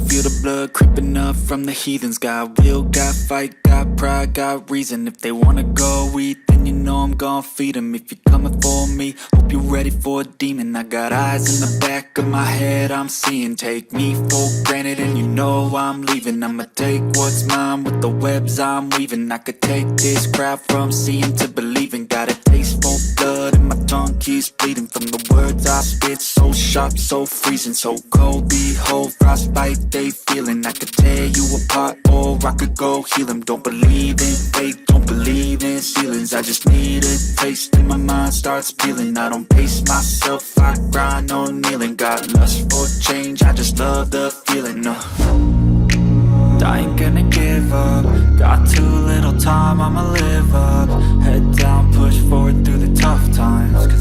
feel the blood creeping up from the heathens. Got will, got fight, got pride, got reason. If they wanna go eat, then you know I'm gon' feed them. If you're coming for me, hope you're ready for a demon. I got eyes in the back of my head, I'm seeing. Take me for granted and you know I'm leaving. I'ma take what's mine with the webs I'm weaving. I could take this crowd from seeing to believing. Got a taste for blood and my tongue keeps bleeding from the words I spit. So sharp, so freezing, so cold. Behold, frostbite they feeling. I could tear you apart or I could go heal them. Don't believe in fate, don't believe in ceilings. I just need a taste and my mind starts peeling. I don't pace myself, I grind on kneeling. Got lust for change, I just love the feeling. I ain't gonna give up. Got too little time, I'ma live up. Head down, push forward through the tough times.